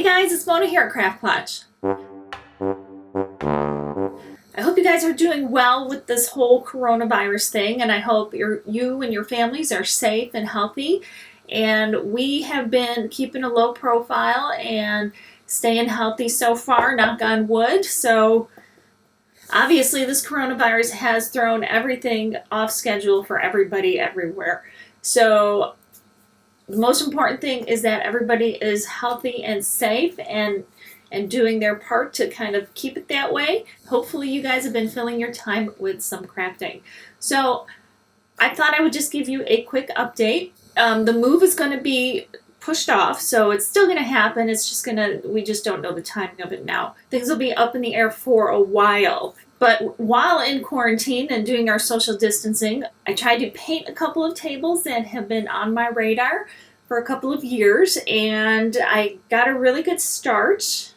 guys, it's Mona here at Craft Clutch. I hope you guys are doing well with this whole coronavirus thing, and I hope you and your families are safe and healthy. And we have been keeping a low profile and staying healthy so far, knock on wood. So obviously this coronavirus has thrown everything off schedule for everybody everywhere. So the most important thing is that everybody is healthy and safe and doing their part to kind of keep it that way. Hopefully you guys have been filling your time with some crafting. So I thought I would just give you a quick update. The move is going to be pushed off, so it's still going to happen. It's just we just don't know the timing of it now. Things will be up in the air for a while. But while in quarantine and doing our social distancing, I tried to paint a couple of tables that have been on my radar for a couple of years, and I got a really good start.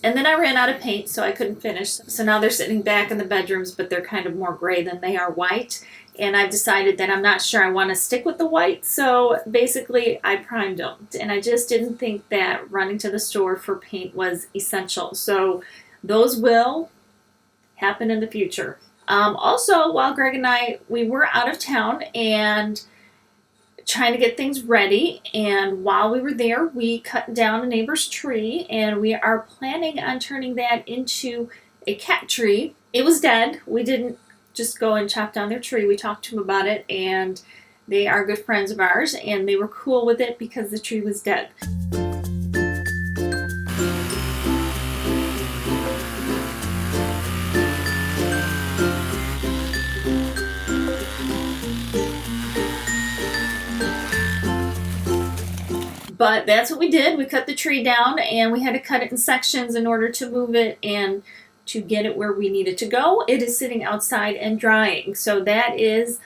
And then I ran out of paint, so I couldn't finish. So now they're sitting back in the bedrooms, but they're kind of more gray than they are white. And I've decided that I'm not sure I want to stick with the white. So basically, I primed them. And I just didn't think that running to the store for paint was essential. So those will happen in the future. Also, while Greg and we were out of town and trying to get things ready, and while we were there, we cut down a neighbor's tree, and we are planning on turning that into a cat tree. It was dead. We didn't just go and chop down their tree. We talked to them about it, and they are good friends of ours, and they were cool with it because the tree was dead. But that's what we did. We cut the tree down, and we had to cut it in sections in order to move it and to get it where we needed to go. It is sitting outside and drying. So that is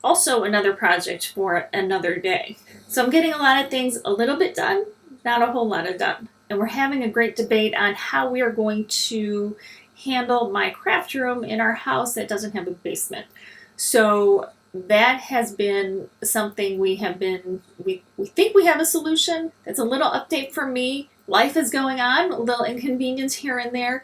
also another project for another day. So I'm getting a lot of things a little bit done, not a whole lot of done. And we're having a great debate on how we are going to handle my craft room in our house that doesn't have a basement. So that has been something we think we have a solution. That's a little update from me. Life is going on, a little inconvenience here and there,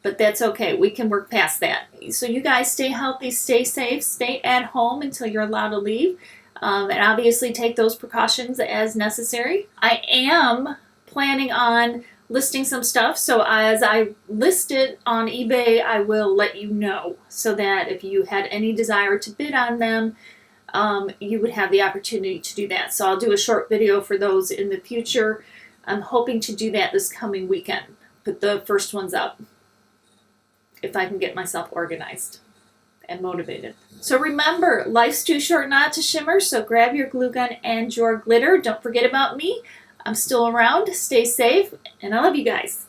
but that's okay. We can work past that. So you guys stay healthy, stay safe, stay at home until you're allowed to leave, and obviously take those precautions as necessary. I am planning on listing some stuff, so as I list it on eBay, I will let you know, so that if you had any desire to bid on them, you would have the opportunity to do that. So I'll do a short video for those in the future. I'm hoping to do that this coming weekend. Put the first ones up, if I can get myself organized and motivated. So remember, life's too short not to shimmer, so grab your glue gun and your glitter. Don't forget about me. I'm still around. Stay safe, and I love you guys.